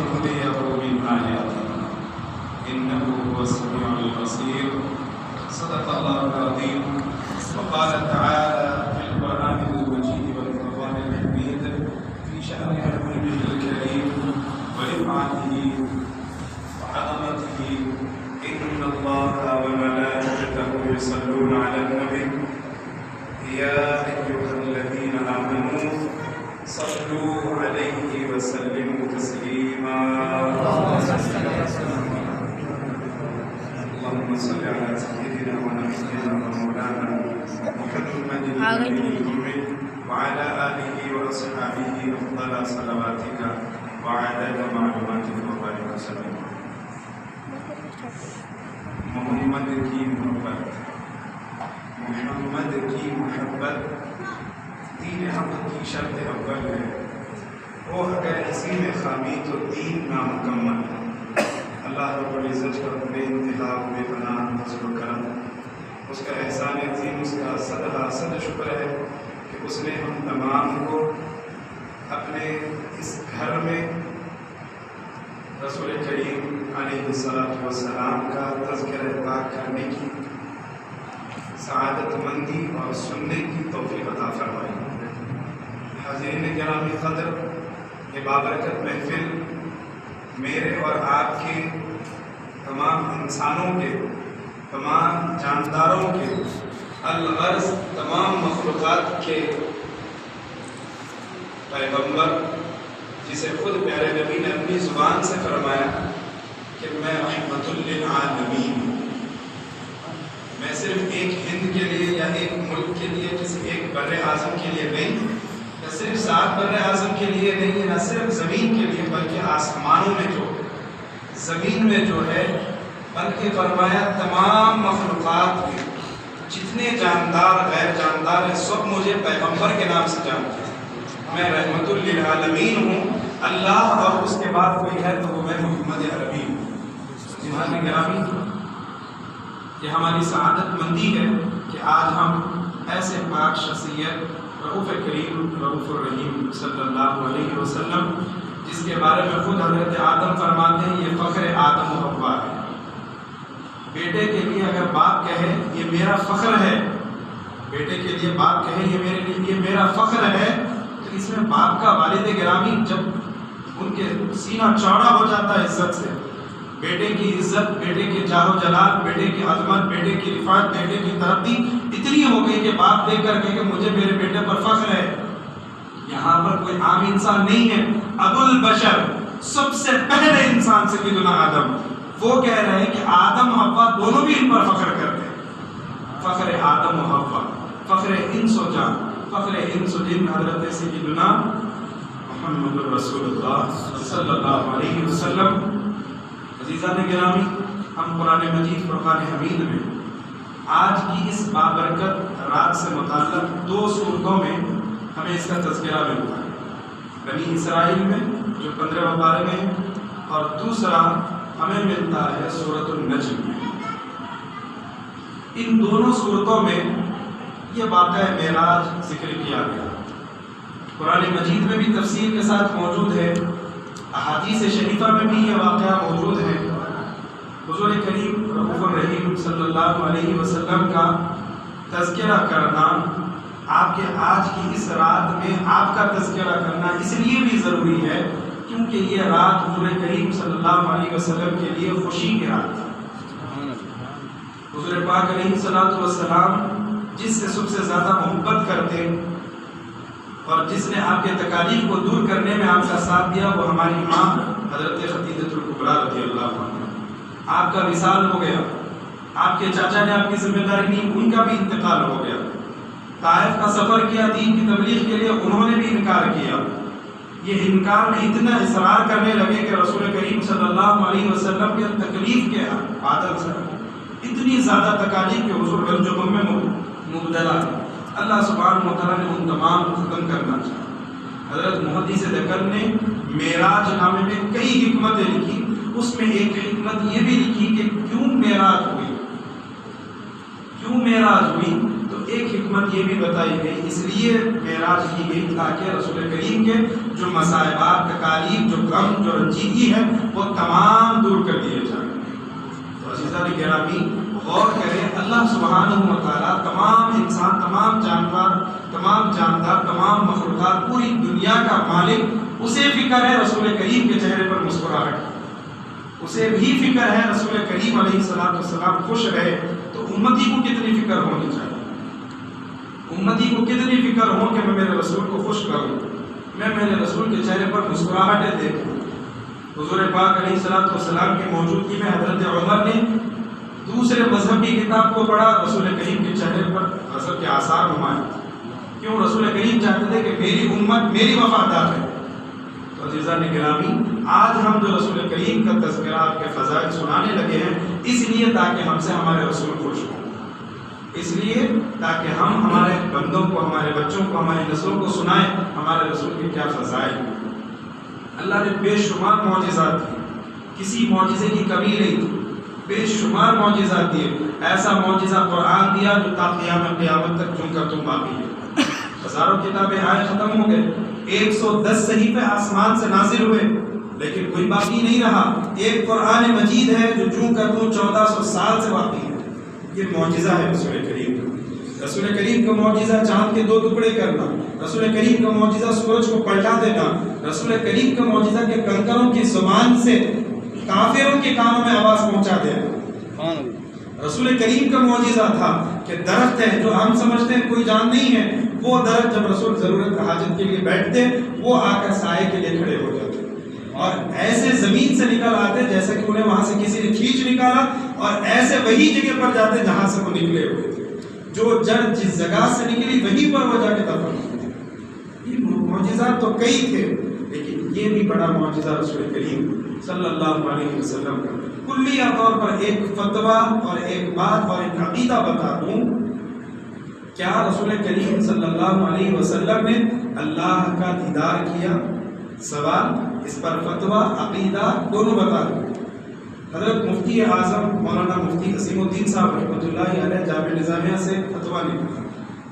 لنريه من آياتنا إنه هو السميع البصير. صدق الله العظيم. وقال تعالى في القرآن المجيد والفرقان الحميد في شأن حبيبه الكريم ورفعته وعظمته: إن الله وملائكته يصلون على النبي يا أيها الذين آمنوا صلوا عليه وسلموا تسليما. اللهم صل على سيدنا ونبينا ومولانا محمد النبي وعلى آله وأصحابه أفضل صلواتك وعدد معلوماتك وبارك وسلم. محمد کی محبت، محمد کی محبت دین حق کی شرط اول ہے. وہ اگر اسی میں خامی تو دین نامکمل ہے. اللہ رب العزت کا بے انتہا بے پناہ فضل و کرم، اس کا احسان عظیم، اس کا صد شکر ہے کہ اس نے ہم تمام کو اپنے اس گھر میں رسول کریم علیہ السلام کا تذکرہ پاک کرنے کی سعادت مندی اور سننے کی توفیق عطا فرمائی. حاضرین گرامی قدر، یہ بابرکت محفل میرے اور آپ کے تمام انسانوں کے، تمام جانداروں کے، الغرض تمام مخلوقات کے پیغمبر، جسے خود پیارے نبی نے اپنی زبان سے فرمایا کہ میں رحمت للعالمین ہوں. میں صرف ایک ہند کے لیے یا ایک ملک کے لیے، کسی ایک بر اعظم کے لیے نہیں، یا صرف 7 بر اعظم کے لیے نہیں، نہ صرف زمین کے لیے، بلکہ آسمانوں میں جو زمین میں جو ہے، بلکہ فرمایا تمام مخلوقات میں جتنے جاندار غیر جاندار ہیں سب مجھے پیغمبر کے نام سے جانتے ہیں. میں رحمت للعالمین ہوں. اللہ اور اس کے بعد کوئی ہے تو وہ میں محمد عربی ہوں. جناب گرامی، یہ ہماری سعادت مندی ہے کہ آج ہم ایسے پاک شخصیت رؤوف کریم رؤوف الرحیم صلی اللہ علیہ وسلم، جس کے بارے میں خود حضرت آدم فرماتے ہیں یہ فخر آدم و حوا ہے. بیٹے کے لیے اگر باپ کہے یہ میرا فخر ہے، بیٹے کے لیے باپ کہے یہ میرے لیے یہ میرا فخر ہے، تو اس میں باپ کا والد گرامی جب ان کے سینہ چوڑا ہو جاتا ہے عزت سے، بیٹے کی عزت، بیٹے کے جاہ و جلال، بیٹے کی عظمت، بیٹے کی رفعت، بیٹے کی ترقی اتنی ہو گئی کہ باپ دیکھ کر کہ مجھے میرے بیٹے پر فخر ہے. یہاں پر کوئی عام انسان نہیں ہے. ابو البشر، سب سے پہلے انسان سیدنا آدم، وہ کہہ رہے ہیں کہ آدم حوا دونوں بھی ان پر فخر کرتے ہیں. فخر آدم و حوا، فخر انس و جان، فخر انس و جن حضرت سیدنا محمد رسول اللہ صلی اللہ علیہ وسلم. عزیزان گرامی، ہم قرآن مجید فرقان حمید میں آج کی اس بابرکت رات سے متعلق 2 صورتوں میں ہمیں اس کا تذکرہ ملتا ہے. بنی اسرائیل میں جو 15 پارے میں، اور دوسرا ہمیں ملتا ہے سورۃ النجم میں. ان دونوں صورتوں میں یہ واقعہ معراج ذکر کیا گیا. قرآن مجید میں بھی تفسیر کے ساتھ موجود ہے، احادیث شریفہ میں بھی یہ واقعہ موجود ہے. حضور کریم رؤوف الرحیم صلی اللہ علیہ وسلم کا تذکرہ کرنا، آپ کے آج کی اس رات میں آپ کا تذکرہ کرنا اس لیے بھی ضروری ہے کیونکہ یہ رات حضور کریم صلی اللہ علیہ وسلم کے لیے خوشی کی رات تھی. حضور پاک علیہ السلام جس سے سب سے زیادہ محبت کرتے اور جس نے آپ کے تکالیف کو دور کرنے میں آپ کا ساتھ دیا، وہ ہماری ماں حضرت خدیجہ الکبریٰ رضی اللہ عنہا. آپ کا وصال ہو گیا، آپ کے چاچا نے آپ کی ذمہ داری لی، ان کا بھی انتقال ہو گیا. طائف کا سفر کیا دین کی تبلیغ کے لیے، انہوں نے بھی انکار کیا. یہ انکار میں اتنا اصرار کرنے لگے کہ رسول کریم صلی اللہ علیہ وسلم کے تکلیف کے عادت سے اتنی زیادہ تکالیف کے حضور گنج و غم میں مبتلا. اللہ سبحانہ و تعالیٰ نے ان تمام کو ختم کرنا چاہا. حضرت محدث دکن نے معراج نامے میں کئی حکمتیں لکھی، اس میں ایک حکمت یہ بھی لکھی کہ کیوں معراج ہوئی، تو ایک حکمت یہ بھی بتائی گئی، اس لیے معراج کی گئی تاکہ رسول کریم کے جو مصائبات، تکالیف، جو غم، جو رنجیدگی ہے وہ تمام دور کر دیے جائیں۔ تو عزیزان گرامی غور کریں، اللہ سبحانہ و تعالیٰ تمام انسان، تمام جانور، تمام جاندار، تمام مخلوقات، پوری دنیا کا مالک، اسے فکر ہے رسول کریم کے چہرے پر مسکراہٹ، اسے بھی فکر ہے رسول کریم علیہ السلام خوش رہے۔ تو امتی کو کتنی فکر ہونی چاہیے، امتی کو کتنی فکر ہو کہ میں میرے رسول کو خوش کروں، میں میرے رسول کے چہرے پر مسکراہٹیں دیکھوں۔ حضور پاک علیہ السلام کی موجودگی میں حضرت عمر نے دوسرے مذہبی کتاب کو پڑھا، رسول کریم کے چہرے پر غضب کے آثار نمائے۔ کیوں؟ رسول کریم چاہتے تھے کہ میری امت میری وفادار ہے۔ تو عزیزان گرامی آج ہم جو رسول کریم کا تذکرہ، آپ کے فضائل سنانے لگے ہیں، اس لیے تاکہ ہم سے ہمارے رسول خوش ہوں، اس لیے تاکہ ہم ہمارے بندوں کو، ہمارے بچوں کو، ہماری نسلوں کو سنائیں ہمارے رسول کے کیا فضائل ہیں۔ اللہ نے بے شمار معجزات دیے، کسی معجزے کی کمی نہیں تھی، بے شمار معجزات دیے۔ ایسا معجزہ قرآن دیا جو تا قیامت تک جوں کا تم باقی ہے۔ ہزاروں کتابیں آئے ختم ہو گئے، 110 صحیفے آسمان سے نازل ہوئے، لیکن کوئی باقی نہیں رہا۔ ایک قرآن مجید ہے جو جوں کا توں 1400 سال سے باقی ہے۔ یہ معجزہ ہے رسول کریم کا۔ رسول کریم کا معجزہ چاند کے 2 ٹکڑے کرنا، رسول کریم کا معجزہ سورج کو پلٹا دینا، رسول کریم کا معجزہ کہ کنکروں کی زبان سے کافروں کے کانوں میں آواز پہنچا دینا۔ رسول کریم کا معجزہ تھا کہ درخت ہے جو ہم سمجھتے ہیں کوئی جان نہیں ہے، وہ درخت جب رسول ضرورت حاجت کے لیے بیٹھتے وہ آ کر سائے کے لیے کھڑے ہو جاتے اور ایسے زمین سے نکل آتے جیسے کہ انہیں وہاں سے کسی نے کھینچ نکالا، اور ایسے وہی جگہ پر جاتے جہاں سے وہ نکلے ہوئے تھے۔ جو جڑ جس جگہ سے نکلی وہیں پر وہ جا کے دفن ہوتے تھے۔ یہ معجزات تو کئی تھے، لیکن یہ بھی بڑا معجزہ رسول کریم صلی اللہ علیہ وسلم کا۔ کلیہ طور پر ایک فتویٰ اور ایک بات اور ایک عقیدہ بتا دوں، کیا رسول کریم صلی اللہ علیہ وسلم نے اللہ کا دیدار کیا؟ سوال، اس پر فتویٰ عقیدہ دونوں بتا دوں۔ حضرت مفتی اعظم مولانا مفتی عظیم الدین صاحب رحمۃ اللہ علیہ جامع نظامیہ سے فتویٰ لکھا،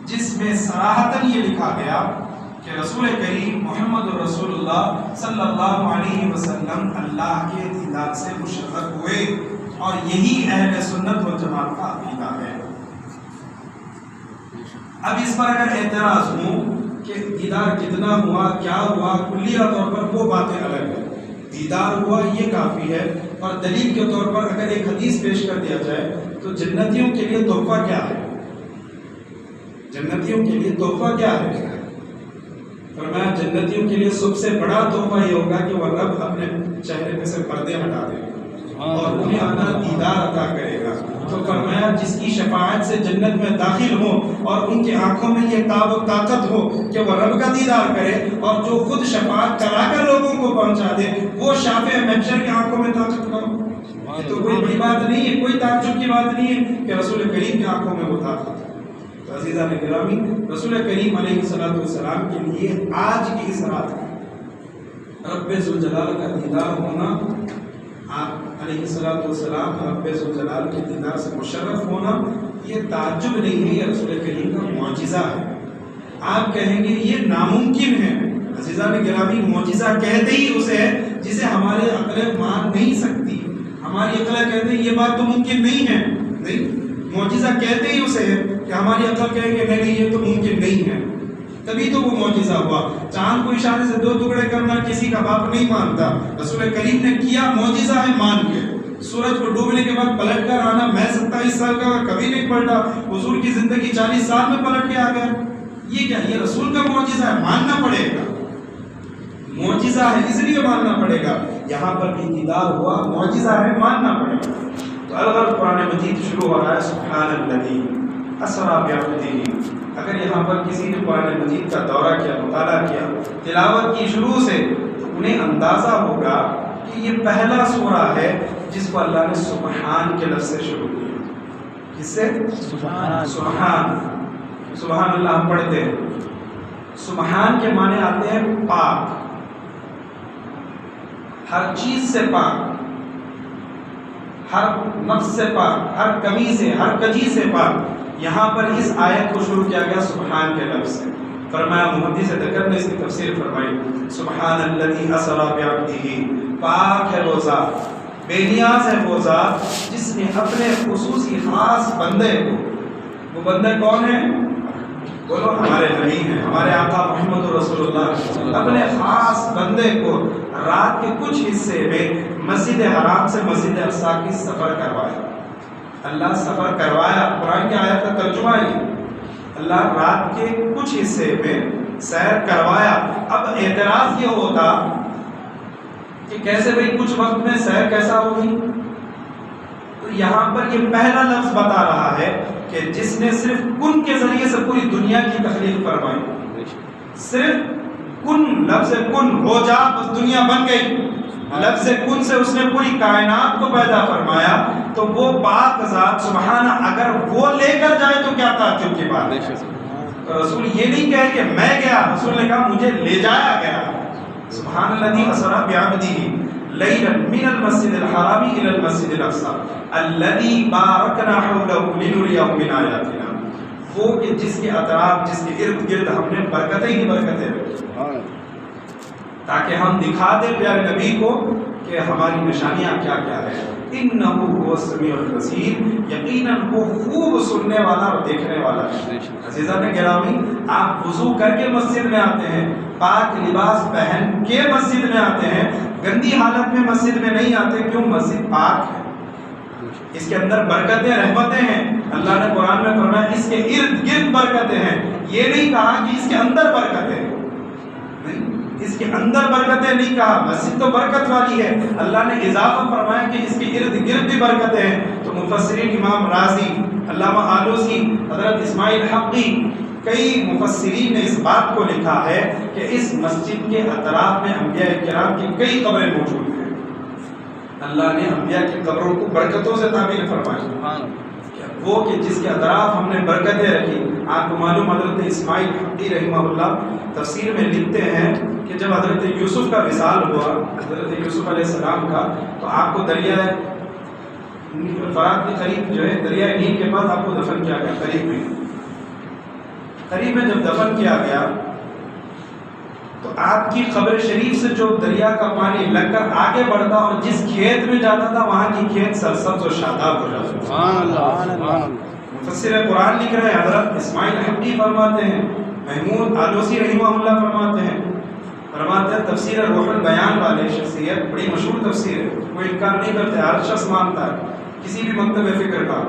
جس میں صراحتاً یہ لکھا گیا کہ رسول کریم محمد رسول اللہ صلی اللہ علیہ وسلم اللہ کے دیدار سے مشرف ہوئے، اور یہی اہل سنت و جماعت کا عقیدہ ہے۔ اب اس پر اگر اعتراض ہو کہ دیدار کتنا ہوا، کیا ہوا، کلیہ طور پر وہ باتیں الگ ہیں۔ دیدار ہوا یہ کافی ہے، اور دلیل کے طور پر اگر ایک حدیث پیش کر دیا جائے تو جنتیوں کے لیے تحفہ کیا ہے؟ جنتیوں کے لیے تحفہ کیا ہے؟ فرمایا جنتیوں کے لیے سب سے بڑا تحفہ یہ ہوگا کہ وہ رب اپنے چہرے میں سے پردے ہٹا دے گا اور انہیں اپنا دیدار عطا کرے گا۔ تو فرمایا جس کی شفاعت سے جنت میں داخل ہو اور ان کی آنکھوں میں یہ تاب و طاقت ہو کہ وہ رب کا دیدار کرے، اور جو خود شفاعت کرا کر لوگوں کو پہنچا دے وہ شافع محشر کی آنکھوں میں طاقت کرو، یہ تو کوئی بڑی بات نہیں ہے، کوئی تعجب کی بات نہیں ہے کہ رسول کریم کی آنکھوں میں وہ طاقت ہے۔ تو عزیزان گرامی رسول کریم علیہ السلام کے لیے آج کی اس رات رب ذوالجلال کا دیدار ہونا، آپ علیہ السلام رب ذوالجلال کے دیدار سے مشرف ہونا، یہ تعجب نہیں ہے، یہ رسول کریم کا معجزہ ہے۔ آپ کہیں گے یہ ناممکن ہے، عزیزان گرامی معجزہ کہتے ہی اسے ہے جسے ہماری عقلیں مان نہیں سکتی۔ ہماری عقلیں کہتے ہیں یہ بات تو ممکن نہیں ہے، نہیں، معجزہ کہتے ہی اسے ہے کہ ہماری عقل کہیں گے نہیں یہ تو ممکن نہیں ہے، تبھی تو وہ معجزہ ہوا۔ چاند کو اشارے سے 2 ٹکڑے کرنا کسی کا باپ نہیں مانتا، رسول کریم نے کیا، معجزہ ہے، مان کے۔ سورج کو ڈوبنے کے بعد پلٹ کر آنا، میں 27 سال کا کبھی نہیں پلٹا، حضور کی زندگی 40 سال میں پلٹ کے آ گیا، یہ کیا؟ یہ رسول کا معجزہ ہے، ماننا پڑے گا، معجزہ ہے اس لیے ماننا پڑے گا۔ یہاں پر بھی دیدار ہوا، معجزہ ہے، ماننا پڑے گا۔ تو الغرض قرآن مجید شروع ہو رہا ہے سبحان الذی اسریٰ بعبدہ۔ اگر یہاں پر کسی نے قرآن مجید کا دورہ کیا، مطالعہ کیا، تلاوت کی شروع سے، تو انہیں اندازہ ہوگا کہ یہ پہلا سورہ ہے جس کو اللہ نے سبحان کے لفظ سے شروع کیا۔ کس سے؟ سبحان۔ سبحان اللہ ہم پڑھتے ہیں، سبحان کے معنی آتے ہیں پاک، ہر چیز سے پاک، ہر نفس سے پاک، ہر کمی سے، ہر کجی سے پاک۔ یہاں پر اس آیت کو شروع کیا گیا سبحان کے لفظ سے۔ فرمایا محدث دکر نے اس کی تفسیر فرمائی سبحان الذی اسری بعبدہ، پاک ہے وہ ذات، بے نیاز ہے وہ ذات جس نے اپنے خصوصی خاص بندے کو، وہ بندے کون ہیں؟ بولو ہمارے نبی ہیں، ہمارے آقا محمد رسول اللہ، اپنے خاص بندے کو رات کے کچھ حصے میں مسجد حرام سے مسجد اقصی کی سفر کروایا۔ اللہ سفر کروایا، قرآن کی آیت کا ترجمہ ہے، اللہ رات کے کچھ حصے میں سیر کروایا۔ اب اعتراض یہ ہوتا کہ کیسے بھئی کچھ وقت میں سیر کیسا ہوگی؟ تو یہاں پر یہ پہلا لفظ بتا رہا ہے کہ جس نے صرف کن کے ذریعے سے پوری دنیا کی تخلیق فرمائی، صرف کن، لفظ کن ہو جا بس دنیا بن گئی، لفظ کن سے اس نے پوری کائنات کو پیدا فرمایا۔ تو وہ پاک ذات سبحانہ اگر وہ لے کر جائے تو کیا تعجب کی بات ہے؟ تو رسول یہ نہیں کہے کہ میں گیا، رسول نے کہا مجھے لے جایا گیا۔ سبحان الذی اسری بعبدہ لیلا من المسجد الحرام الی المسجد الاقصی الذی بارکنا حولہ لنریہ من آیاتنا، وہ کہ جس کے اطراف، جس کے ارد گرد ہم نے برکتیں ہی برکتیں رکھی تاکہ ہم دکھا دیں پیارے نبی کو کہ ہماری نشانیاں کیا کیا ہے۔ انہ هو السمیع البصیر، یقیناً وہ خوب سننے والا اور دیکھنے والا ہے۔ عزیزان گرامی، آپ وضو کر کے مسجد میں آتے ہیں، پاک لباس پہن کے مسجد میں آتے ہیں، گندی حالت میں مسجد میں نہیں آتے، کیوں؟ مسجد پاک ہے، اس کے اندر برکتیں رحمتیں ہیں۔ اللہ نے قرآن میں فرمایا اس کے ارد گرد برکتیں ہیں، یہ نہیں کہا کہ اس کے اندر برکتیں ہیں، اس کے اندر برکتیں نہیں کہا، مسجد تو برکت والی ہے، اللہ نے اضافہ فرمایا کہ اس کے ارد گرد بھی برکتیں ہیں۔ تو مفسرین امام رازی، علامہ آلوسی، حضرت اسماعیل حقی، کئی مفسرین نے اس بات کو لکھا ہے کہ اس مسجد کے اطراف میں انبیاء کرام کی کئی قبریں موجود ہیں۔ اللہ نے انبیاء کی قبروں کو برکتوں سے تعبیر فرمائی، وہ کہ جس کے اطراف ہم نے برکتیں رکھی۔ آپ کو معلوم حضرت اسماعیل حقی رحمہ اللہ تفسیر میں لکھتے ہیں کہ جب حضرت یوسف کا وصال ہوا، حضرت یوسف علیہ السلام کا، تو آپ کو دریائے فرات کے قریب جو ہے دریائے نیل کے پاس آپ کو دفن کیا گیا، قریب میں جب دفن کیا گیا تو آپ کی قبر شریف سے جو دریا کا پانی لگ کر آگے بڑھتا اور جس کھیت میں جاتا تھا وہاں کی کھیت سرسبز و شاداب ہو جاتی۔ سبحان اللہ۔ مفسر قرآن لکھ رہے ہیں حضرت اسماعیل حقی فرماتے ہیں، محمود آلوسی رحمہ اللہ فرماتے ہیں تفسیر روح البیان والے شخصیت، بڑی مشہور تفسیر ہے، کوئی انکار نہیں کرتے، ہر شخص مانتا ہے کسی بھی مکتب فکر کا۔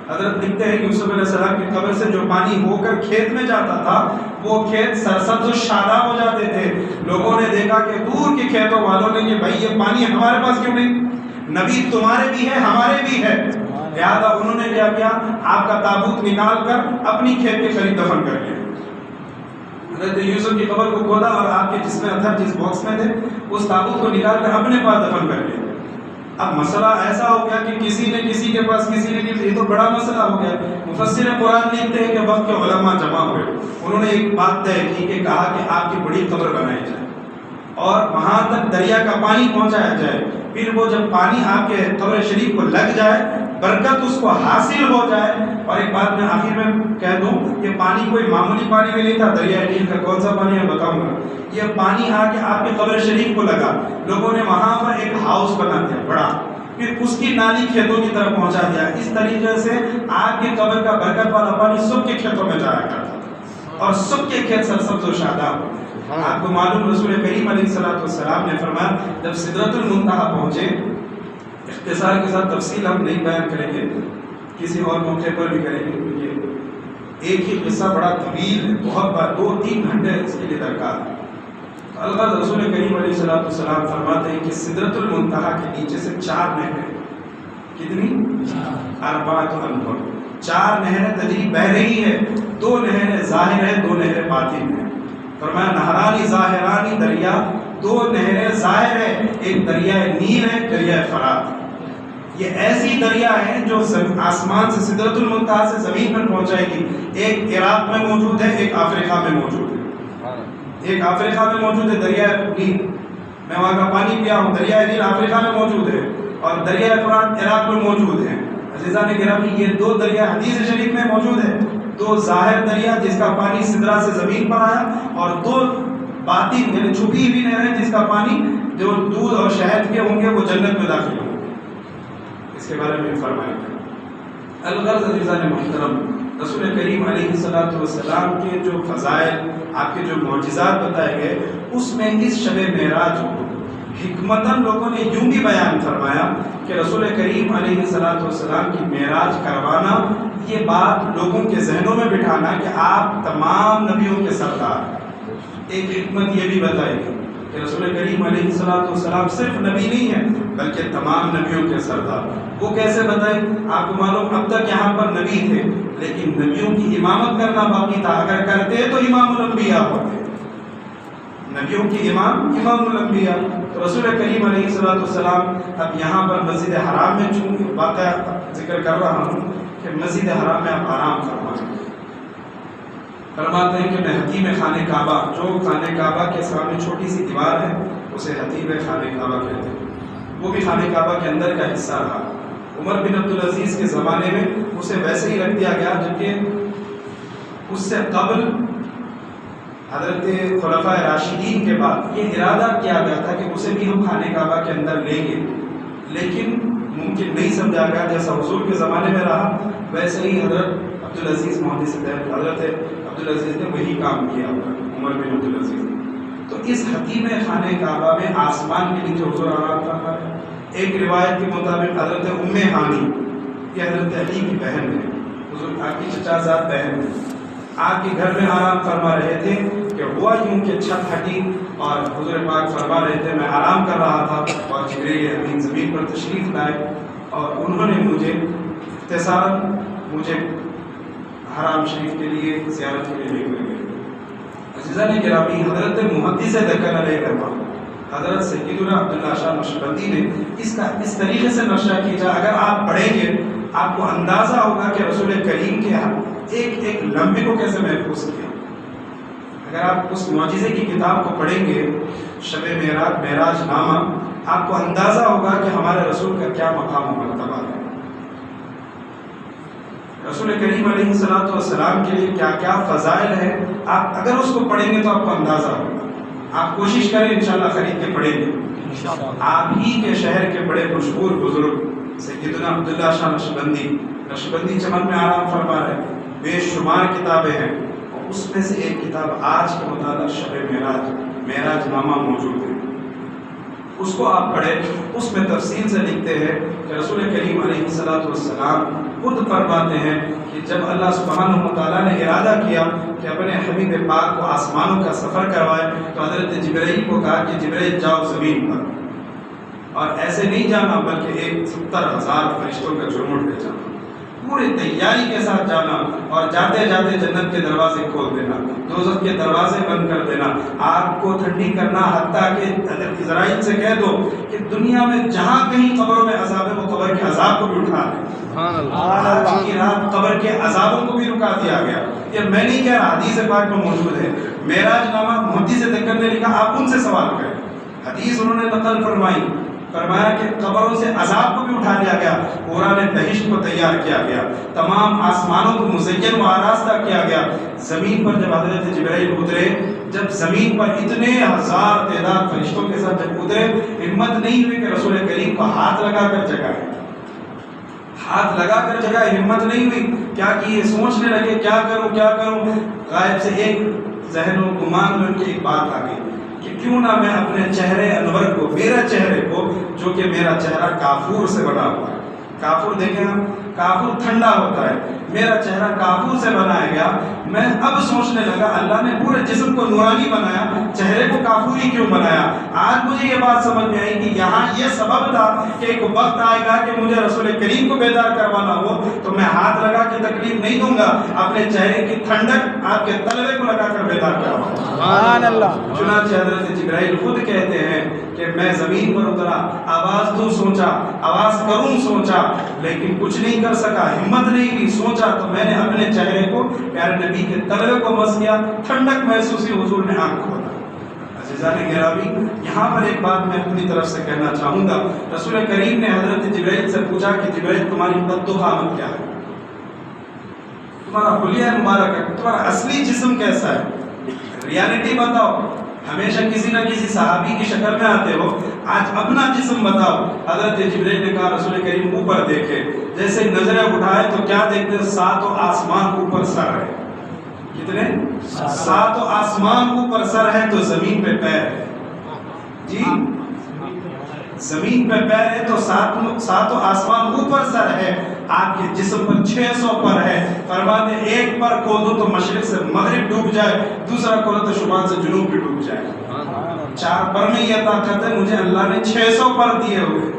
حضرت لکھتے ہیں کہ یوسف علیہ السلام کی قبر سے جو پانی ہو کر کھیت میں جاتا تھا وہ کھیت سرسبز و شاداب ہو جاتے تھے۔ لوگوں نے دیکھا کہ دور کے کھیتوں والوں نے کہ بھائی یہ پانی ہمارے پاس کیوں نہیں، نبی تمہارے بھی ہے ہمارے بھی ہے، لہٰذا انہوں نے کیا کیا، آپ کا تابوت نکال کر اپنی کھیت کے قریب دفن کر لیا۔ حضرت یوسف کی قبر کو کھودا اور آپ کے جس میں اتھر جس باکس میں تھے اس تابوت کو نکال کر اپنے پاس دفن کر لیا۔ اب مسئلہ ایسا ہو گیا کہ کسی نے کسی کے پاس، کسی نے کسی، یہ تو بڑا مسئلہ ہو گیا۔ مفسر قرآن لکھتے ہیں کہ وقت کے علماء جمع ہوئے، انہوں نے ایک بات طے کی کہ کہا کہ آپ کی بڑی قبر بنائی جائے اور وہاں تک دریا کا پانی پہنچایا جائے، پھر وہ جب پانی آپ کے قبر شریف کو لگ جائے، برکت اس کو حاصل ہو جائے۔ اور ایک بات میں آخر میں کہہ دوں کہ پانی کوئی معمولی پانی میں نہیں تھا، دریائے نیل کا کون سا پانی ہے بتاؤں گا، یہ پانی آ کے آپ کے قبر شریف کو لگا، لوگوں نے وہاں پر ایک ہاؤس بنا دیا بڑا، پھر اس کی نالی کھیتوں کی طرف پہنچا دیا۔ اس طریقے سے آپ کی قبر کا برکت والا پانی سب کے کھیتوں میں جایا کرتا تھا اور سب کے کھیت سرسبز و شاداب۔ آپ کو معلوم رسول کریم علیہ السلام نے فرمایا جب سدرۃ المنتہا پہنچے، اختصار کے ساتھ تفصیل ہم نہیں بیان کریں گے، کسی اور موقع پر بھی کریں گے، کیونکہ ایک ہی قصہ بڑا طویل ہے، بہت بار 2-3 گھنٹے اس کے لیے درکار ہے۔ البتہ رسول کریم علیہ السلام فرماتے ہیں کہ سدرۃ المنتہا کے نیچے سے 4 نہریں، کتنی؟ 4 انہر، 4 نہریں تجری بہ رہی ہے، 2 نہریں ظاہر ہیں، 2 نہریں باطن ہیں۔ فرمایا نہرانی ظاہرانی دریا، 2 نہریں ظاہر ہیں، ایک دریائے نیل ہے، دریائے فرات۔ یہ ایسی دریا ہے جو آسمان سے سدرۃ المنتہا سے زمین پر پہنچائے گی۔ ایک عراق میں موجود ہے، ایک افریقہ میں موجود ہے، ایک افریقہ میں موجود ہے دریائے نیل، میں وہاں کا پانی پیا ہوں، دریائے نیل افریقہ میں موجود ہے اور دریائے فرات عراق میں موجود ہے۔ عزیزان گرامی یہ 2 دریا حدیث شریف میں موجود ہے، دو ظاہر دریا جس کا پانی سدرا سے زمین پر آیا، اور دو باطن یعنی چھپی ہوئی نہریں جس کا پانی جو دودھ اور شہد کے ہوں گے وہ جنت میں داخل ہوں گے۔ اس کے بارے میں فرمایا گیا۔ الغرض عزیزان محترم، رسول کریم علیہ السلام کے جو فضائل، آپ کے جو معجزات بتائے گئے، اس میں اس شب معراج کو حکمتاً لوگوں نے یوں بھی بیان فرمایا کہ رسول کریم علیہ السلام کی معراج کروانا، یہ بات لوگوں کے ذہنوں میں بٹھانا کہ آپ تمام نبیوں کے سردار ہیں۔ ایک حکمت یہ بھی بتائی گئی کہ رسول کریم علیہ السلام صرف نبی نہیں ہیں بلکہ تمام نبیوں کے سردار۔ وہ کیسے بتائی؟ آپ کو معلوم اب تک یہاں پر نبی تھے لیکن نبیوں کی امامت کرنا باقی تھا، اگر کرتے تو امام الانبیاء ہوتے، نبیوں کی امام الانبیاء۔ تو رسول کریم علیہ السلام اب یہاں پر مسجد حرام میں، چونکہ واقعہ ذکر کر رہا ہوں کہ مسجد حرام میں آپ آرام فرماتے ہیں کہ میں حتیم خانہ کعبہ، جو خانہ کعبہ کے سامنے چھوٹی سی دیوار ہے اسے حتیم خانہ کعبہ کہتے ہیں، وہ بھی خانہ کعبہ کے اندر کا حصہ رہا۔ عمر بن عبدالعزیز کے زمانے میں اسے ویسے ہی رکھ دیا گیا، جبکہ اس سے قبل حضرت خلفاء راشدین کے بعد یہ ارادہ کیا گیا تھا کہ اسے بھی ہم خانہ کعبہ کے اندر لیں گے، لیکن ممکن نہیں سمجھا گیا۔ جیسا حضور کے زمانے میں رہا ویسے ہی حضرت عبدالعزیز حضرت عبدالعزیز نے وہی کام کیا، عمر بن عبدالعزیز نے۔ تو اس حتیم خانہ کعبہ میں آسمان کے نیچے حضور آرام فرما رہے ہیں۔ ایک روایت کے مطابق حضرت ام ہانی، یہ حضرت علی کی بہن ہے، حضور آپ کی چچا زاد بہن ہے، آپ کے گھر میں آرام فرما رہے تھے کہ ہوا یوں کہ چھت ہٹی اور حضور پاک فرما رہے تھے میں آرام کر رہا تھا اور جبریل امین زمین پر تشریف لائے اور انہوں نے مجھے اختصاراً مجھے حرام شریف کے لیے زیارت کے لیے لے گئے۔ عزیزان گرامی، حضرت محدث دکن علیہ رحمہ حضرت سیدنا عبداللہ شاہ نقشبندی نے اس کا اس طریقے سے نقشہ کیا، اگر آپ پڑھیں گے آپ کو اندازہ ہوگا کہ رسول کریم کے ایک ایک لمحے کو کیسے محفوظ کیا۔ اگر آپ اس معجزے کی کتاب کو پڑھیں گے، شب معراج نامہ، آپ کو اندازہ ہوگا کہ ہمارے رسول کا کیا مقام و مرتبہ ہے۔ رسول کریم علیہ السلام کے لیے کیا کیا فضائل ہیں، آپ اگر اس کو پڑھیں گے تو آپ کو اندازہ ہوگا۔ آپ کوشش کریں انشاءاللہ خرید کے پڑھیں گے۔ آپ ہی کے شہر کے بڑے مشہور بزرگ سیدنا عبداللہ شاہ نقشبندی چمن میں آرام فرما رہے ہیں، بے شمار کتابیں ہیں اور اس میں سے ایک کتاب آج کے متعلق شب معراج نامہ موجود ہے، اس کو آپ پڑھیں۔ اس میں تفصیل سے لکھتے ہیں کہ رسول کریم علیہ السلام خود فرماتے ہیں کہ جب اللہ سبحانہ و تعالیٰ نے ارادہ کیا کہ اپنے حبیب پاک کو آسمانوں کا سفر کروائے تو حضرت جبرائیل کو کہا کہ جبرائیل جاؤ زمین پر، اور ایسے نہیں جانا بلکہ 70,000 فرشتوں کا جھرمٹ لے جانا، پوری تیاری کے ساتھ جانا، اور جاتے جاتے جنت کے دروازے کھول دینا، دوزخ کے دروازے بند کر دینا، آگ کو ٹھنڈی کرنا، حتیٰ کہ اگر اسرائیل سے کہہ دو کہ دنیا میں جہاں کہیں قبروں میں عذاب ہے وہ قبر کے عذاب کو بھی اٹھا دے۔ آج کی رات قبر کے عذابوں کو بھی رکا دیا گیا۔ یہ میں نہیں کہہ رہا، حدیث پاک میں موجود ہے۔ معراج نامہ محدث دکن نے لکھا، آپ ان سے سوال کریں، حدیث انہوں نے نقل فرمایا کہ قبروں سے عذاب کو بھی اٹھا لیا گیا، قرآن بہشت کو تیار کیا گیا، تمام آسمانوں کو مزین و آراستہ کیا گیا۔ زمین پر جب حضرت جبرائیل اترے، جب زمین پر اتنے ہزار تعداد فرشتوں کے ساتھ جب اترے، ہمت نہیں ہوئی کہ رسول کریم کو ہاتھ لگا کر جگائے، ہاتھ لگا کر جگائے، ہمت نہیں ہوئی۔ کیا کیے؟ سوچنے لگے کیا کروں۔ غائب سے ایک ذہن و گمان میں ان کی ایک بات آ گئی کہ کیوں نہ میں اپنے چہرے انور کو، میرے چہرے کو، جو کہ میرا چہرہ کافور سے بنا ہوا ہے، کافور دیکھیں ہم، کافور ٹھنڈا ہوتا ہے، میرا چہرہ کافور سے بنایا گیا۔ میں اب سوچنے لگا اللہ نے پورے جسم کو نورانی بنایا، چہرے کو کافوری کیوں بنایا؟ آج مجھے یہ بات سمجھ میں آئی کہ یہاں یہ سبب تھا کہ ایک وقت آئے گا کہ مجھے رسول کریم کو بیدار کروانا ہو تو میں ہاتھ لگا کے تکلیف نہیں دوں گا، اپنے چہرے کی ٹھنڈک آپ کے تلوے کو لگا کر بیدار کرواؤں گا۔ سبحان اللہ۔ چنانچہ حضرت جبرائیل خود کہتے ہیں کہ میں زمین پر اترا، آواز دوں سوچا، آواز کروں سوچا، لیکن کچھ نہیں کر سکا، ہمت نہیں ہوئی۔ سوچا تو میں نے اپنے چہرے کو، پیارے نبی کے تلوے کو مس کیا، ٹھنڈک محسوس ہوئی، حضور نے آنکھ کھولا۔ عزیزان گرامی، یہاں پر ایک بات میں اپنی طرف سے کہنا چاہوں گا۔ رسول کریم نے حضرت جبرائیل سے پوچھا کہ جبرائیل تمہاری بددعا کیا ہے؟ تمہارا حلیہ مبارک ہے، تمہارا اصلی جسم کیسا ہے، ریالٹی بتاؤ. ہمیشہ کسی نہ کسی صحابی کی شکل میں آتے ہو، آج اپنا جسم بتاؤ. حضرت جبرائیل نے کہا رسول کریم اوپر دیکھے، جیسے نظریں اٹھائے تو کیا دیکھتے ہیں؟ 7 آسمان اوپر سر ہے. کتنے؟ 7 آسمان اوپر سر ہے تو زمین پہ پیر ہے. جی زمین پہ پیر ہے تو 7 آسمان اوپر سر ہے. آپ کے جسم پر 600 پر ہے. فرماتے ایک پر کھودو تو مشرق سے مغرب ڈوب جائے، دوسرا کھودو تو شمال سے جنوب بھی ڈوب جائے. 4 پر میں یہ طاقت ہے، مجھے اللہ نے 600 پر دیے ہوئے.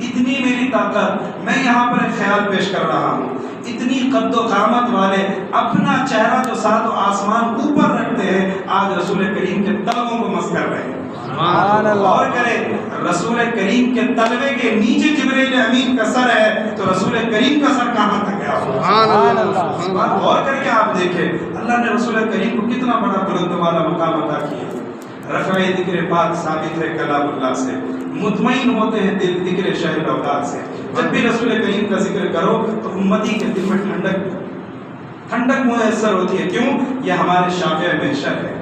اتنی میری طاقت. میں یہاں پر ایک خیال پیش کر رہا ہوں، اتنی قد و قامت والے اپنا چہرہ جو 7 آسمان اوپر رکھتے ہیں، آج رسول کریم کے تلووں کو مس کر رہے ہیں. اور کرے رسول کریم کے تلوے کے نیچے جبرائیل امین کا سر ہے تو رسول کریم کا سر کہاں تک گیا؟ سبحان اللہ. اور کر کے آپ دیکھیں اللہ نے رسول کریم کو کتنا بڑا بلند والا مقام عطا کیا. رفع ذکر پاک ثابت ہے کلام اللہ سے، مطمئن ہوتے ہیں دل ذکر شہر اولاد سے. جب بھی رسول کریم کا ذکر کرو تو امتی کے دل میں ٹھنڈک میسر ہوتی ہے. کیوں؟ یہ ہمارے شافع محشر ہے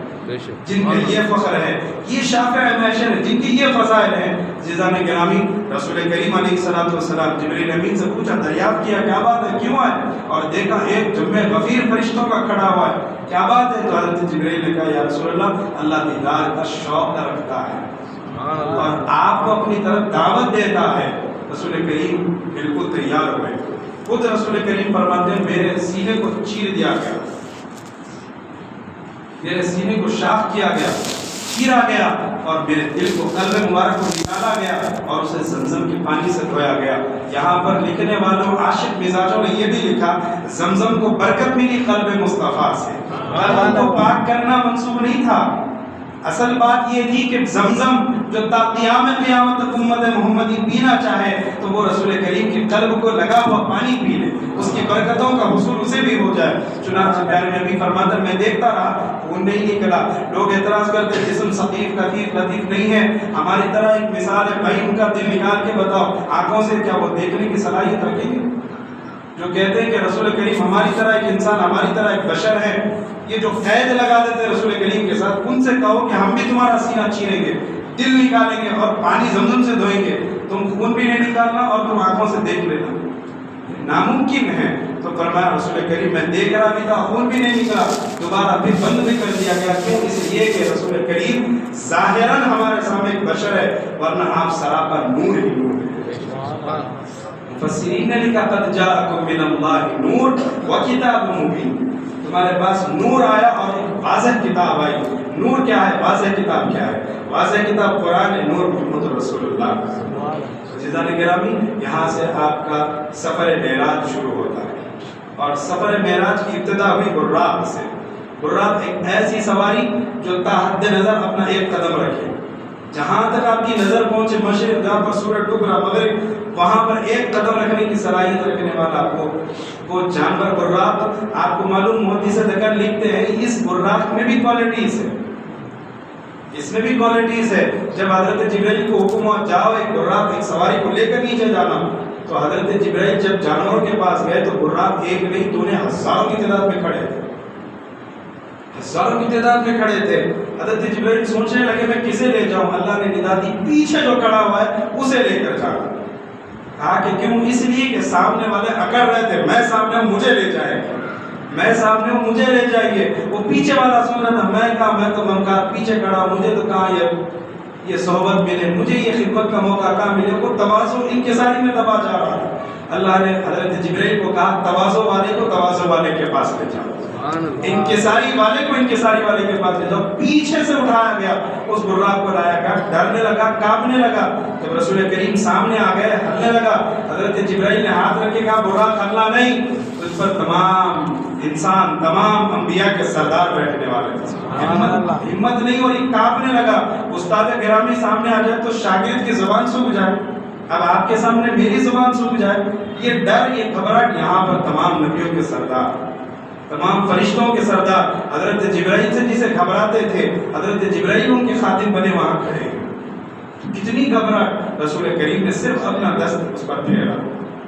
جن کے یہ فخر ہے، یہ شافع محشر ہے جن کی یہ فضائل ہیں. عزیزان گرامی، رسول کریم علیہ الصلوۃ والسلام جبرائیل امین سے پوچھا، دریافت کیا کیا بات ہے، کیوں آئے؟ اور دیکھا ایک جمع غفیر فرشتوں کا کھڑا ہوا ہے، کیا بات ہے؟ تو حضرت جبرائیل نے کہا یا رسول اللہ دیدار کا شوق رکھتا ہے اور آپ کو اپنی طرف دعوت دیتا ہے. رسول کریم بالکل تیار ہوئے. خود رسول کریم فرماتے ہیں میرے سینے کو چیر دیا گیا، میرے سینے کو شاخ کیا گیا، چیرا گیا اور میرے دل کو قلب مبارک کو نکالا گیا اور اسے زمزم کے پانی سے دھویا گیا. یہاں پر لکھنے والوں عاشق مزاجوں نے یہ بھی لکھا زمزم کو برکت ملی قلب مصطفیٰ سے. قلب کو پاک کرنا منسوب نہیں تھا، اصل بات یہ تھی کہ زمزم جو تا قیامت امت محمدی پینا چاہے تو وہ رسول کریم کے قلب کو لگا ہوا پانی پی لے، اس کی برکتوں کا حصول اسے بھی ہو جائے. چنانچہ پیارے نبی فرماتا میں دیکھتا رہا خون نہیں نکلا. لوگ اعتراض کرتے جسم ثقیف کثیف لطیف نہیں ہے، ہماری طرح ایک مثال ہے بھائی ان کا دل نکال کے بتاؤ آنکھوں سے کیا وہ دیکھنے کی صلاحیت رکھیں گے؟ جو کہتے ہیں کہ رسول کریم ہماری طرح ایک انسان، ہماری طرح ایک بشر ہے، یہ جو قید لگا دیتے ہیں رسول کریم کے ساتھ، ان سے کہو کہ ہم بھی تمہارا سینہ چیریں گے، دل نکالیں گے اور پانی زمزم سے دھوئیں گے، تم خون بھی نہیں نکالنا اور تم آنکھوں سے دیکھ لینا. ناممکن ہے. تو فرمایا رسول کریم میں دیکھ رہا بھی تھا، خون بھی نہیں نکلا، دوبارہ پھر بند بھی کر دیا گیا. کیوں؟ اس لیے کہ رسول کریم ظاہراً ہمارے سامنے ایک بشر ہے ورنہ آپ سراپا نور ہی نور ہے. مفسرین نے لکھا قد جاءکم من اللہ نور وکتاب مبین، تمہارے پاس نور آیا اور ایک واضح کتاب آئی. نور کیا ہے؟ واضح کتاب کیا ہے؟ واضح کتاب قرآن ہے، نور محمد رسول اللہ. عزیزان گرامی، یہاں سے آپ کا سفر معراج شروع ہوتا ہے اور سفر معراج کی ابتدا ہوئی براق سے. براق ایک ایسی سواری جو تا حد نظر اپنا ایک قدم رکھے، جہاں تک آپ کی نظر پہنچے مشرق جہاں پر سورج ڈوب رہا مغرب، وہاں پر ایک قدم رکھنے کی صلاحیت رکھنے والا وہ جانور براق. آپ کو معلوم محدث دکن لکھتے ہیں اس براق میں بھی کوالٹیز ہے، اس میں بھی کوالٹیز ہے. جب حضرت جبرائیل کو حکم ہوا جاؤ ایک براق ایک سواری کو لے کر نیچے جانا، تو حضرت جبرائیل جب جانوروں کے پاس گئے تو براق ایک نہیں تو انہیں ہزاروں کی تعداد میں کھڑے تھے، ہزاروں کی تعداد میں کھڑے تھے. حضرت جبرائیل سوچنے لگے میں کسے لے جاؤں؟ اللہ نے ندا دی پیچھے جو کھڑا ہوا ہے اسے لے کر جاؤ. کہا کہ کیوں؟ اس لیے کہ سامنے والے اکڑ رہے تھے، میں سامنے ہوں مجھے لے جائیں گے، میں سامنے ہوں مجھے لے جائیے. وہ پیچھے والا سن رہا تھا، میں کہا میں تو غمگار پیچھے کھڑا ہوں، مجھے تو کہاں یہ صحبت ملے، مجھے یہ خدمت کا موقع کہاں ملے. وہ تواضع انکساری میں دبا جا رہا تھا. اللہ نے حضرت جبرائیل کو کہا تواضع والے کو تواضع والے کے پاس لے جاؤ، انکساری والے کو انکساری والے کے پاس لے جاؤ. پیچھے سے اٹھایا گیا، اس براق کو لایا گیا، ڈرنے لگا کانپنے لگا. جب رسول کریم سامنے آ گئے ہلنے لگا، حضرت جبرائیل نے ہاتھ رکھے کہا براق ہلنا نہیں. اس پر تمام انسان تمام انبیاء کے سردار بیٹھنے والے تھے، ہمت نہیں ہو رہی، کانپنے لگا. استاد گرامی سامنے آ جائے تو شاگرد کی زبان سوکھ جائے، اب آپ کے سامنے میری زبان سوکھ جائے. یہ ڈر یہ گھبراہٹ یہاں پر تمام نبیوں کے سردار، تمام فرشتوں کے سردار حضرت جبرائیل سے جسے گھبراتے تھے، حضرت جبرائیل ان کے خادم بنے وہاں کھڑے. کتنی گھبراہٹ. رسول کریم نے صرف اپنا دست اس پر پھیرا،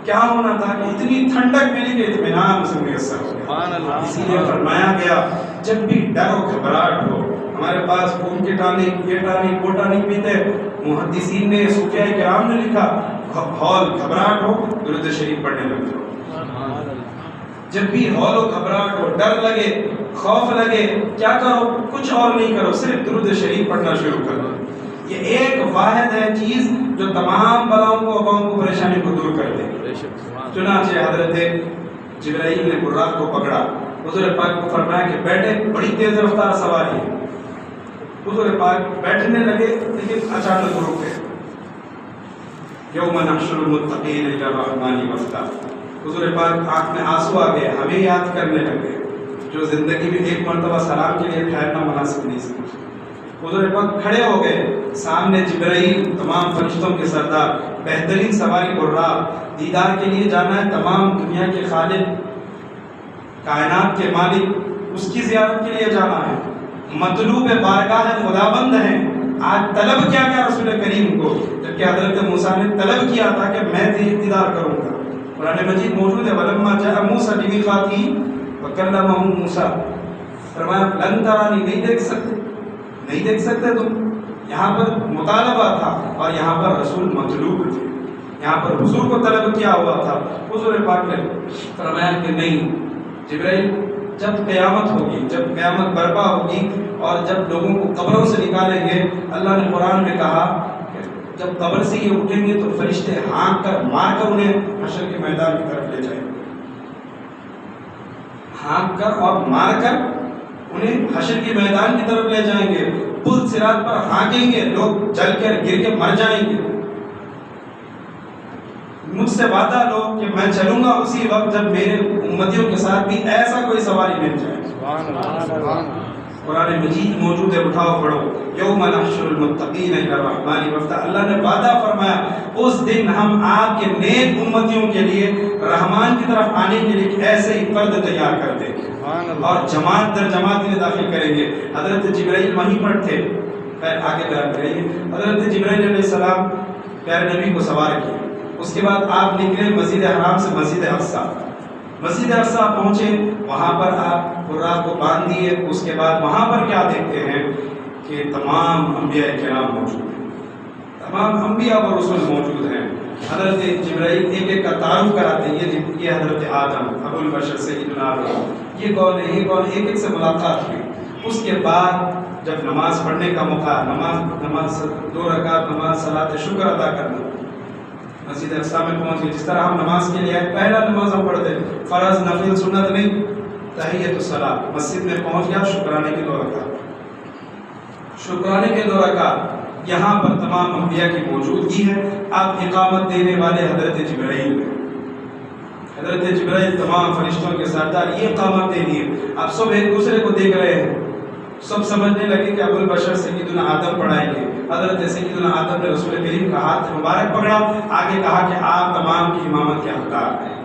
کیا ہونا تھا کہ اتنی ٹھنڈک ملی کہ اطمینان اسے میسر ہو گیا. اسی لیے فرمایا گیا جب بھی ڈر و گھبراہٹ ہو، ہمارے پاس خون کی ٹانک، یہ ٹانک وہ ٹانک پیتے، محدثین نے صوفیاء کرام نے لکھا ہول گھبراہٹ ہو درود شریف پڑھنے لگ جاؤ. جب بھی ہول و گھبراہٹ ہو، ڈر لگے، خوف لگے، کیا کرو؟ کچھ اور نہیں کرو، صرف درود شریف پڑھنا شروع کر دو. یہ ایک واحد ہے چیز جو تمام بلاؤں کو، وباؤں کو، پریشانی کو دور کر دے گی. چنانچہ حضرت جبرائیل نے براق کو پکڑا، حضور پاک کو فرمایا کہ بیٹھے، بڑی تیز رفتار سواری ہے. حضور پاک بیٹھنے لگے لیکن اچانک رک گئے. یوم نحشر المتقین الی الرحمن وفدا. حضور پاک آنکھ میں آنسو آ گئے، ہمیں یاد کرنے لگے جو زندگی میں ایک مرتبہ سلام کے لیے ٹھہرنا مناسب نہیں سمجھا. حضور پاک کھڑے ہو گئے، سامنے جبرائیل تمام فرشتوں کے سردار، بہترین سواری براق، دیدار کے لیے جانا ہے تمام دنیا کے خالق، کائنات کے مالک، اس کی زیارت کے لیے جانا ہے، مطلوب بارگاہ خداوند ہیں. آج طلب کیا گیا رسول کریم کو، جبکہ حضرت موسیٰ نے طلب کیا تھا کہ میں دیدار کروں گا. قرآن مجید موجود ہے وَلَمَّا جَاءَ مُوسَىٰ لِمِيقَاتِنَا وَكَلَّمَهُ مُوسَىٰ. فرمایا لن ترانی، نہیں دیکھ سکتے، نہیں دیکھ سکتے تم. یہاں پر مطالبہ تھا اور یہاں پر رسول مطلوب تھے، یہاں پر حضور کو طلب کیا ہوا تھا. حضور پاک نے فرمایا کہ نہیں جبرائیل، جب قیامت ہوگی، جب قیامت برپا ہوگی اور جب لوگوں کو قبروں سے نکالیں گے، اللہ نے قرآن میں کہا کہ جب قبر سے یہ اٹھیں گے تو فرشتے ہانک کر مار کر انہیں حشر کے میدان کی طرف لے جائیں گے. ہانک کر اور مار کر انہیں حشر کے میدان کی طرف لے جائیں گے. پل صراط پر ہانکیں گے، لوگ جل کر گر کے مر جائیں گے. مجھ سے وعدہ لو کہ میں چلوں گا اسی وقت جب میرے امتیوں کے ساتھ بھی ایسا کوئی سواری مل جائے. قرآن مجید موجود ہے، اٹھاؤ پڑھو. یوم نحشر المتقین الی الرحمن وفدا. اللہ نے وعدہ فرمایا اس دن ہم آپ کے نیک امتیوں کے لیے رحمان کی طرف آنے کے لیے ایسے ہی فرد تیار کر دیں گے اور جماعت در جماعت انہیں داخل کریں گے. حضرت جبرائیل وہیں پر تھے. خیر آگے بیان کریں گے. حضرت جبرائیل علیہ السلام پیارے نبی کو سوار کیا. اس کے بعد آپ نکلے مسجد حرام سے مسجد اقصیٰ. مسجد اقصیٰ پہنچے، وہاں پر آپ براق کو باندھ دیے. اس کے بعد وہاں پر کیا دیکھتے ہیں کہ تمام انبیاء کرام موجود ہیں، تمام انبیاء و رسول موجود ہیں. حضرت جبرائیل ایک ایک کا تعارف کراتے ہیں. یہ حضرت آدم ابو البشر سیدنا آدم، یہ کون ہے، یہ کون، ایک ایک سے ملاقات ہوئی. اس کے بعد جب نماز پڑھنے کا موقع، نماز 2 رکعت نماز صلاۃ شکر ادا کرنا، مسجد اقصیٰ میں پہنچ گئے. جس طرح ہم نماز کے لیے آئے، پہلا نماز ہم پڑھتے ہیں، فرض نفل سنت نہیں، تحیۃ الصلاۃ. مسجد میں پہنچ گیا، شکرانے کی 2 رکعت، شکرانے کے 2 رکعت. یہاں پر تمام انبیاء کی موجودگی ہے. اب اقامت دینے والے حضرت جبرائیل ہیں. حضرت جبرائیل تمام فرشتوں کے سردار، یہ اقامت دینی ہے. اب سب ایک دوسرے کو دیکھ رہے ہیں، سب سمجھنے لگے کہ ابو البشر سیدنا آدم پڑھائیں گے. حضرت سیدنا آدم نے رسول کریم کا ہاتھ مبارک پکڑا، آگے کہا کہ آپ تمام کی امامت کے حقدار ہیں.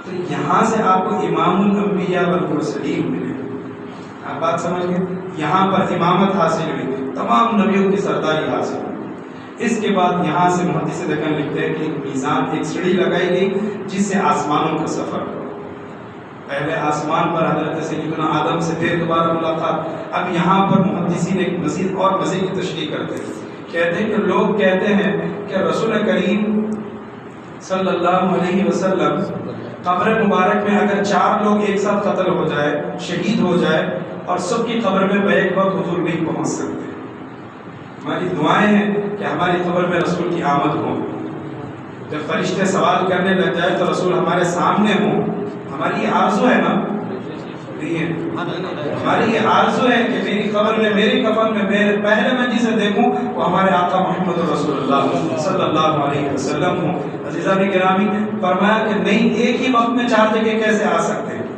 تو یہاں سے آپ کو امام الانبیاء والمرسلین ملے. آپ بات سمجھ گئے؟ یہاں پر امامت حاصل ہوئی، تمام نبیوں کی سرداری حاصل ہوئی. اس کے بعد یہاں سے محدث دکن لکھتے ہیں کہ ایک میزان، ایک سیڑھی لگائی گئی جس سے آسمانوں کا سفر ہو. پہلے آسمان پر حضرت سیدنا آدم سے پھر دوبارہ ملاقات. اب یہاں پر محدثین ایک مزید اور مزید کی تشریح کرتے ہیں. کہتے ہیں کہ لوگ کہتے ہیں کہ رسول کریم صلی اللہ علیہ وسلم قبر مبارک میں اگر 4 لوگ ایک ساتھ قتل ہو جائے، شہید ہو جائے اور سب کی قبر میں بیک وقت حضور نہیں پہنچ سکتے. ہماری دعائیں ہیں کہ ہماری قبر میں رسول کی آمد ہو. جب فرشتے سوال کرنے لگ جائے تو رسول ہمارے سامنے ہوں. ہماری یہ آرزو ہے نا، نہیں ہے؟ ہماری یہ آرزو ہے کہ میری قبر میں، میری کفن میں، میرے پہلے میں جسے دیکھوں وہ ہمارے آقا محمد رسول اللہ صلی اللہ علیہ وسلم ہوں. عزیزان گرامی، فرمایا کہ نہیں، ایک ہی وقت میں 4 جگہ کیسے آ سکتے ہیں؟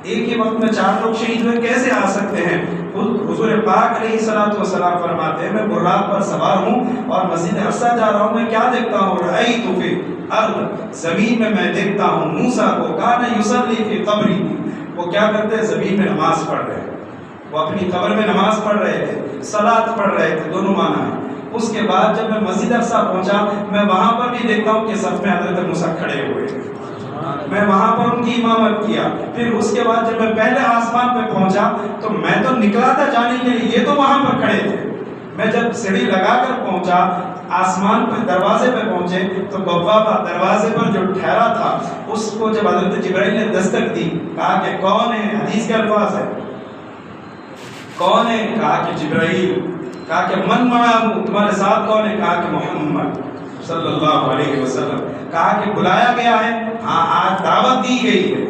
ایک ہی وقت میں 4 لوگ شہید ہوئے کیسے آ سکتے ہیں؟ حضور پاک علیہ الصلوۃ والسلام فرماتے ہیں میں براق پر سوار ہوں اور مسجد اقصیٰ جا رہا ہوں. میں کیا دیکھتا ہوں؟ رأیت فی الارض، زمین میں میں دیکھتا ہوں موسیٰ کو، کان یصلی فی قبری، وہ کیا کرتے ہیں؟ زمین میں نماز پڑھ رہے ہیں. وہ اپنی قبر میں نماز پڑھ رہے تھے، صلاۃ پڑھ رہے تھے. دونوں معنی ہے. اس کے بعد جب میں مسجد اقصیٰ پہنچا، میں وہاں پر بھی دیکھتا ہوں کہ صف میں حضرت موسیٰ کھڑے ہوئے ہیں، میں وہاں پر ان کی امامت کیا۔ پھر اس کے بعد جب میں پہلے آسمان پہ پہنچا تو میں تو نکلا تھا جانے کے لیے، یہ تو وہاں پر کھڑے تھے۔ میں جب سیڑھی لگا کر پہنچا، آسمان پہ دروازے پہ پہنچے تو بوابہ دروازے پر جو ٹھہرا تھا اس کو جب حضرت جبرائیل نے دستک دی، کہا کہ کون ہے؟ حدیث کے الفاظ ہے، کون ہے؟ کہا کہ جبرائیل۔ کہا کہ من معاہو، تمہارے ساتھ کون ہے؟ کہا کہ محمد صلی اللہ علیہ وسلم۔ کہا کہ بلایا گیا ہے؟ ہاں، آج دعوت دی گئی ہے،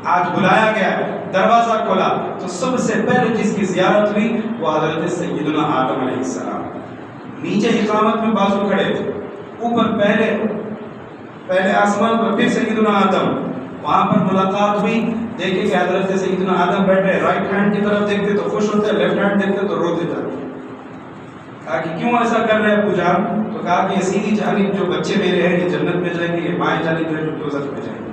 آج بلایا گیا ہے۔ دروازہ کھولا تو سب سے پہلے جس کی زیارت ہوئی وہ حضرت سیدنا آدم علیہ السلام۔ نیچے اقامت میں بازو کھڑے تھے، اوپر پہلے آسمان پر پھر سیدنا آدم، وہاں پر ملاقات ہوئی۔ دیکھیں کہ حضرت سیدنا آدم بیٹھے، رائٹ ہینڈ کی طرف دیکھتے تو خوش ہوتے، لیفٹ ہینڈ دیکھتے تو روتے جاتے۔ کہا کہ کیوں ایسا کر رہے ابو جان؟ تو کہا کہ سیدھی جانب جو بچے میرے ہیں یہ جنت میں جائیں گے، یہ بائیں جانب جو دوزخ میں جائیں گے۔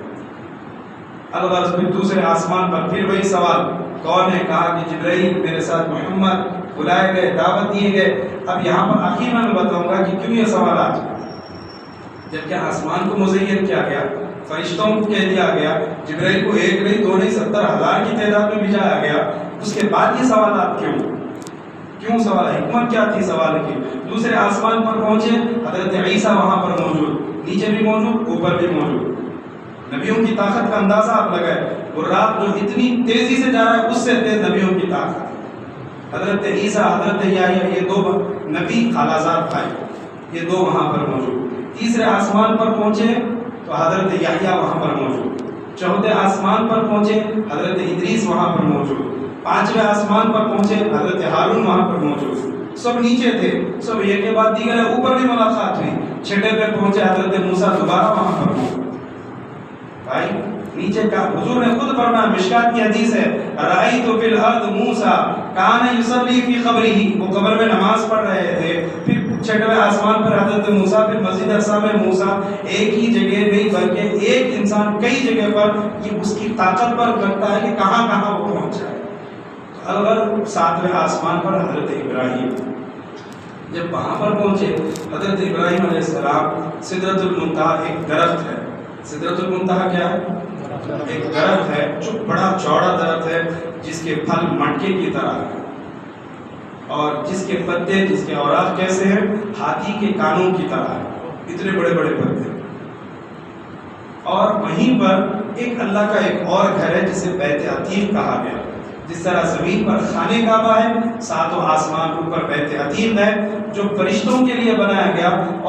الغرض پھر دوسرے آسمان پر پھر وہی سوال، کون ہے؟ کہا کہ جبرائیل، میرے ساتھ محمد، بلائے گئے، دعوت دیے گئے۔ اب یہاں پر آخر میں بتاؤں گا کہ کیوں یہ سوالات، جبکہ آسمان کو مزین کیا گیا، فرشتوں کو کہہ دیا گیا، جبرائیل کو ایک نہیں دو نہیں 70,000 کی تعداد میں بھیجایا گیا، اس کے بعد یہ سوالات کیوں سوال؟ حکمت کیا تھی سوال کی؟ دوسرے آسمان پر پہنچے، حضرت عیسیٰ وہاں پر موجود، نیچے بھی موجود، اوپر بھی موجود۔ نبیوں کی طاقت کا اندازہ آپ لگائے، اور رات جو اتنی تیزی سے جا رہا ہے اس سے تیز نبیوں کی طاقت۔ حضرت عیسیٰ، حضرت یحییٰ، یہ دو نبی خالازاد بھائی، یہ دو وہاں پر موجود۔ تیسرے آسمان پر پہنچے تو حضرت یحییٰ وہاں پر موجود۔ چوتھے آسمان پر پہنچے، حضرت ادریس وہاں پر موجود۔ پانچویں آسمان پر پہنچے، حضرت ہارون وہاں پر موجود۔ سب نیچے تھے، سب ایک کے بعد دیگر ہے، اوپر بھی ملاقات ہوئی۔ چھٹے پہ پہنچے حضرت موسیٰ دوبارہ وہاں پر موجود۔ بھائی نیچے کا حضور نے خود فرمایا، مشکات کی حدیث ہے، رأیت فی الارض موسیٰ کان یصلی فی قبرہ، وہ قبر میں نماز پڑھ رہے تھے۔ پھر چھٹویں آسمان پر حضرت موسیٰ، پھر مسجد اقصیٰ میں موسیٰ، ایک ہی جگہ نہیں بلکہ ایک انسان کئی جگہ پر، یہ اس کی طاقت پر کرتا ہے کہ کہاں کہاں وہ پہنچ جائے۔ الغرض ساتویں آسمان پر حضرت ابراہیم، جب وہاں پر پہنچے حضرت ابراہیم علیہ السلام، سدرۃ المنتہا ایک درخت ہے۔ سدرۃ المنتہا کیا ہے؟ ایک درخت ہے جو بڑا چوڑا درخت ہے، جس کے پھل مٹکے کی طرح ہیں اور جس کے پتے، جس کے اوراق کیسے ہیں؟ ہاتھی کے کانوں کی طرح ہیں، اتنے بڑے بڑے پتے۔ اور وہیں پر ایک اللہ کا ایک اور گھر ہے جسے بیت عتیق کہا گیا۔ جس طرح زمین پر خانے کعبہ ہے، ساتوں آسمان اوپر بیت عتیق ہے جو فرشتوں کے لیے بنایا گیا، اور